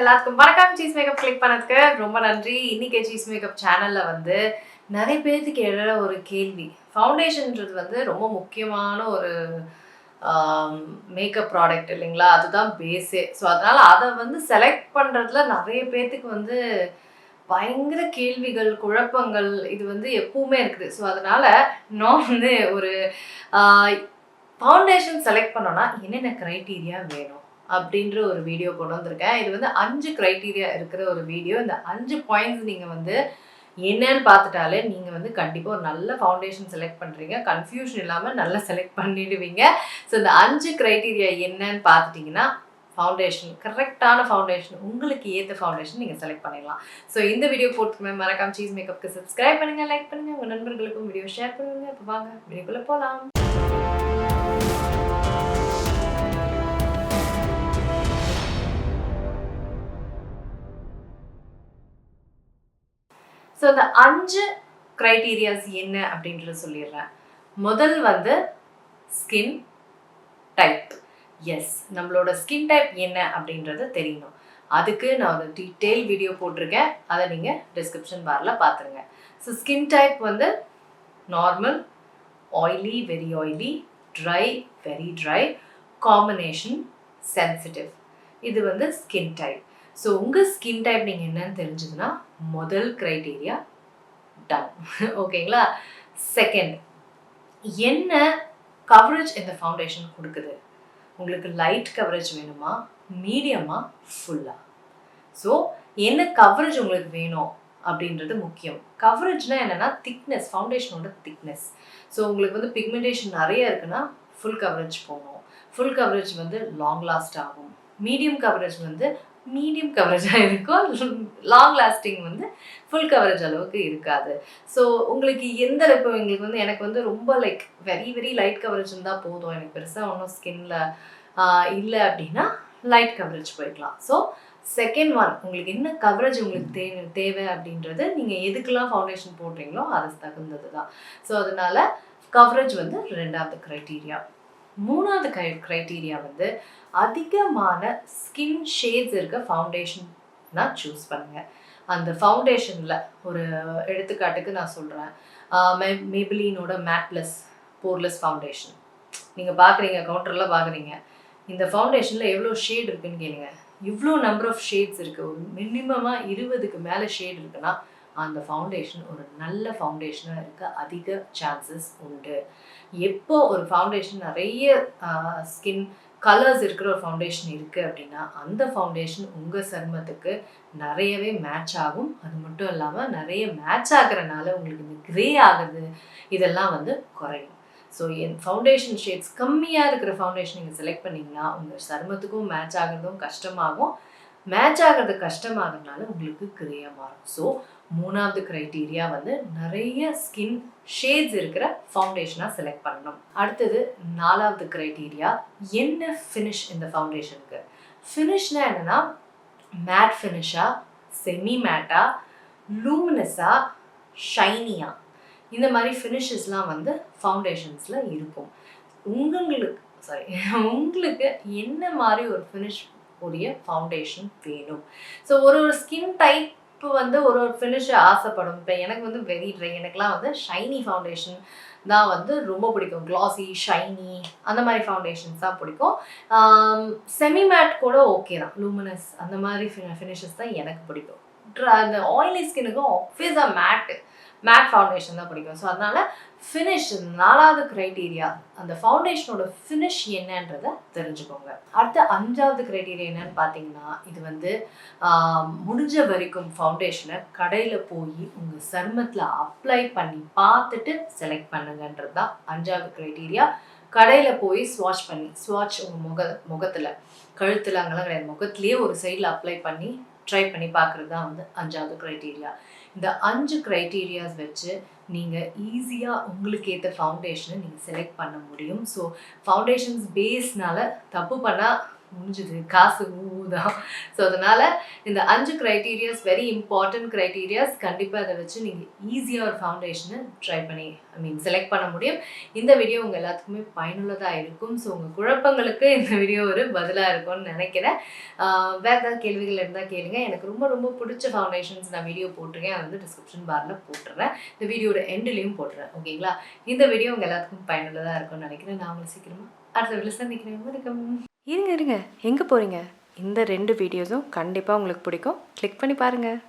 எல்லாத்துக்கும் வணக்கம். Cheese makeup click பண்ணதுக்கு ரொம்ப நன்றி. இன்னைக்கு சீஸ் மேக்கப் சேனல்ல வந்து நிறைய பேருக்கு எழுற ஒரு கேள்வி, ஃபவுண்டேஷன்ன்றது வந்து ரொம்ப முக்கியமான ஒரு மேக்கப் ப்ராடக்ட் இல்லைங்களா? அதுதான் பேஸே. ஸோ அதனால அதை வந்து செலக்ட் பண்ணுறதுல நிறைய பேர்த்துக்கு வந்து பயங்கர கேள்விகள், குழப்பங்கள் இது வந்து எப்பவுமே இருக்குது. ஸோ அதனால நான் வந்து ஒரு ஃபவுண்டேஷன் செலக்ட் பண்ணோன்னா என்னென்ன க்ரைட்டீரியா வேணும் அப்படின்ற ஒரு வீடியோ கொண்டு வந்திருக்கேன். இது வந்து 5 க்ரைட்டீரியா இருக்கிற ஒரு வீடியோ. இந்த 5 பாயிண்ட்ஸ் நீங்கள் வந்து என்னன்னு பார்த்துட்டாலே நீங்கள் வந்து கண்டிப்பாக ஒரு நல்ல ஃபவுண்டேஷன் செலக்ட் பண்ணுறீங்க. கன்ஃபியூஷன் இல்லாமல் நல்லா செலக்ட் பண்ணிடுவீங்க. ஸோ இந்த 5 க்ரைட்டீரியா என்னன்னு பார்த்துட்டிங்கன்னா ஃபவுண்டேஷன், கரெக்டான ஃபவுண்டேஷன், உங்களுக்கு ஏற்ற ஃபவுண்டேஷன் நீங்கள் செலக்ட் பண்ணிடலாம். ஸோ இந்த வீடியோ போட்டுக்குமே மறக்காம சீஸ் மேக்கப்க்கு சப்ஸ்கிரைப் பண்ணுங்கள், லைக் பண்ணுங்கள், உங்கள் நண்பர்களுக்கும் வீடியோ ஷேர் பண்ணுங்கள். இப்போ வாங்க வீடியோக்குள்ளே போகலாம். ஸோ இந்த 5 க்ரைட்டீரியாஸ் என்ன அப்படின்றத சொல்லிடுறேன். முதல் வந்து ஸ்கின் டைப். எஸ், நம்மளோட ஸ்கின் டைப் என்ன அப்படின்றது தெரியணும். அதுக்கு நான் ஒரு டீட்டெயில் வீடியோ போட்டிருக்கேன், அதை நீங்கள் டிஸ்கிரிப்ஷன் பாரில் பார்த்துருங்க. ஸோ ஸ்கின் டைப் வந்து normal, oily, very oily, try, very try, combination, sensitive. இது வந்து ஸ்கின் டைப். ஸோ உங்கள் ஸ்கின் டைப் நீங்கள் என்னன்னு தெரிஞ்சதுன்னா முதல் க்ரைட்டீரியா டன். ஓகேங்களா? செகண்ட், என்ன கவரேஜ் இந்த ஃபவுண்டேஷன் கொடுக்குது? உங்களுக்கு லைட் கவரேஜ் வேணுமா, மீடியமா, ஃபுல்லா? ஸோ என்ன கவரேஜ் உங்களுக்கு வேணும் அப்படின்றது முக்கியம். கவரேஜ்னா என்னென்னா திக்னஸ், ஃபவுண்டேஷனோட திக்னஸ். ஸோ உங்களுக்கு வந்து பிக்மெண்டேஷன் நிறைய இருக்குன்னா ஃபுல் கவரேஜ் போகணும். ஃபுல் கவரேஜ் வந்து லாங் லாஸ்ட் ஆகும். மீடியம் கவரேஜ் வந்து மீடியம் கவரேஜாக இருக்கும். லாங் லாஸ்டிங் வந்து ஃபுல் கவரேஜ் அளவுக்கு இருக்காது. ஸோ உங்களுக்கு எந்த இப்போ எங்களுக்கு வந்து எனக்கு வந்து ரொம்ப like very very light coverage இருந்தால் போதும், எனக்கு பெருசாக ஒன்றும் ஸ்கின்ல இல்லை அப்படின்னா லைட் கவரேஜ் போய்க்கலாம். ஸோ செகண்ட் ஒன், உங்களுக்கு என்ன கவரேஜ் உங்களுக்கு தேவை அப்படின்றது நீங்கள் எதுக்கெல்லாம் ஃபவுண்டேஷன் போடுறீங்களோ அது தகுந்தது தான். ஸோ அதனால கவரேஜ் வந்து 2வது க்ரைட்டீரியா. 3வது க்ரைட்டீரியா வந்து அதிகமான ஸ்கின் ஷேட்ஸ் இருக்க ஃபவுண்டேஷன் தான் சூஸ் பண்ணுங்கள். அந்த ஃபவுண்டேஷனில் ஒரு எடுத்துக்காட்டுக்கு நான் சொல்கிறேன், மேபிலினோட மேட் ப்ளஸ் போர்லெஸ் ஃபவுண்டேஷன் நீங்கள் பார்க்குறீங்க, கவுண்டரில் பார்க்குறீங்க. இந்த ஃபவுண்டேஷனில் எவ்வளோ ஷேட் இருக்குதுன்னு கேளுங்க. இவ்வளோ நம்பர் ஆஃப் ஷேட்ஸ் இருக்குது. ஒரு மினிமமாக 20க்கு மேலே ஷேட் இருக்குன்னா அந்த ஃபவுண்டேஷன் ஒரு நல்ல ஃபவுண்டேஷனாக இருக்க அதிக சான்சஸ் உண்டு. எப்போ ஒரு ஃபவுண்டேஷன் நிறைய ஸ்கின் கலர்ஸ் இருக்கிற ஒரு ஃபவுண்டேஷன் இருக்குது அப்படின்னா அந்த ஃபவுண்டேஷன் உங்கள் சருமத்துக்கு நிறையவே மேட்ச் ஆகும். அது மட்டும் இல்லாமல் நிறைய மேட்ச் ஆகிறனால உங்களுக்கு இந்த க்ரே ஆகுது இதெல்லாம் வந்து குறையும். ஸோ என் ஃபவுண்டேஷன் ஷேட்ஸ் கம்மியாக இருக்கிற ஃபவுண்டேஷன் நீங்கள் செலக்ட் பண்ணிங்கன்னா உங்கள் சருமத்துக்கும் மேட்ச் ஆகிறதும் கஷ்டமாகும். மேட்ச் ஆகிறது கஷ்டமாகறதுனால உங்களுக்கு க்ரேயாக மாறும். ஸோ 3வது க்ரைட்டீரியா வந்து நிறைய ஸ்கின் ஷேட்ஸ் இருக்கிற ஃபவுண்டேஷனாக செலக்ட் பண்ணணும். அடுத்தது 4வது க்ரைட்டீரியா, என்ன ஃபினிஷ் இந்த ஃபவுண்டேஷனுக்கு? ஃபினிஷ்னா என்னென்னா மேட் ஃபினிஷா, செமி மேட்டா, லூமினஸா, ஷைனியா, இந்த மாதிரி ஃபினிஷஸ்லாம் வந்து ஃபவுண்டேஷன்ஸில் இருக்கும். உங்களுக்கு என்ன மாதிரி ஒரு ஃபினிஷ் உடைய ஃபவுண்டேஷன் வேணும். ஸோ ஒரு ஸ்கின் டைப் வந்து ஒரு ஃபினிஷ் ஆசைப்படும். இப்போ எனக்கு வந்து வெரி ட்ரை, எனக்குலாம் வந்து ஷைனி ஃபவுண்டேஷன் தான் வந்து ரொம்ப பிடிக்கும். க்ளாஸி, ஷைனி அந்த மாதிரி ஃபவுண்டேஷன்ஸ் தான் பிடிக்கும். செமி மேட் கூட ஓகே தான், லூமினஸ் அந்த மாதிரி ஃபினிஷஸ் தான் எனக்கு பிடிக்கும். அந்த ஆயிலி ஸ்கின்னுக்கும் ஆப்வியஸாக மேட் ஃபவுண்டேஷன் தான் பிடிக்கும். ஸோ அதனால் ஃபினிஷ் 4வது க்ரைட்டீரியா, அந்த ஃபவுண்டேஷனோட ஃபினிஷ் என்னன்றதை தெரிஞ்சுக்கோங்க. அடுத்த 5வது க்ரைட்டீரியா என்னன்னு பார்த்தீங்கன்னா, இது வந்து முடிஞ்ச வரைக்கும் ஃபவுண்டேஷனை கடையில் போய் உங்கள் சருமத்தில் அப்ளை பண்ணி பார்த்துட்டு செலக்ட் பண்ணுங்கன்றது தான் 5வது க்ரைட்டீரியா. கடையில் போய் ஸ்வாட்ச் உங்கள் முகத்தில், கழுத்தில் அங்கெல்லாம் கிடையாது, முகத்துலேயே ஒரு சைடில் அப்ளை பண்ணி ட்ரை பண்ணி பார்க்குறது தான் வந்து 5வது க்ரைட்டீரியா. இந்த 5 க்ரைட்டீரியாஸ் வச்சு நீங்கள் ஈஸியாக உங்களுக்கு ஏற்ற ஃபவுண்டேஷனை நீங்கள் செலக்ட் பண்ண முடியும். ஸோ ஃபவுண்டேஷன்ஸ் பேஸ்னால் தப்பு பண்ணால் முடிஞ்சுது, காசு ஊதான். ஸோ அதனால் இந்த 5 க்ரைட்டீரியாஸ் வெரி இம்பார்ட்டன்ட் க்ரைட்டீரியாஸ். கண்டிப்பாக அதை வச்சு நீங்கள் ஈஸியாக ஒரு ஃபவுண்டேஷனை ட்ரை பண்ணி செலக்ட் பண்ண முடியும். இந்த வீடியோ உங்கள் எல்லாத்துக்குமே பயனுள்ளதாக இருக்கும். ஸோ உங்கள் குழப்பங்களுக்கு இந்த வீடியோ ஒரு பதிலாக இருக்கும்னு நினைக்கிறேன். வேறு ஏதாவது கேள்விகள் இருந்தால் கேளுங்க. எனக்கு ரொம்ப ரொம்ப பிடிச்ச ஃபவுண்டேஷன்ஸ் நான் வீடியோ போட்டிருக்கேன். அதை வந்து டிஸ்கிரிப்ஷன் பாரில் போட்டுறேன். இந்த வீடியோட எண்டுலேயும் போட்டுறேன். ஓகேங்களா? இந்த வீடியோ உங்கள் எல்லாத்துக்கும் பயனுள்ளதாக இருக்கும்னு நினைக்கிறேன். நான் உங்களை சீக்கிரமாக அடுத்த வீடியோவில் சந்திக்கிறேன். வணக்கம். இருங்க எங்கே போகிறீங்க? இந்த 2 வீடியோஸும் கண்டிப்பாக உங்களுக்கு பிடிக்கும். கிளிக் பண்ணி பாருங்கள்.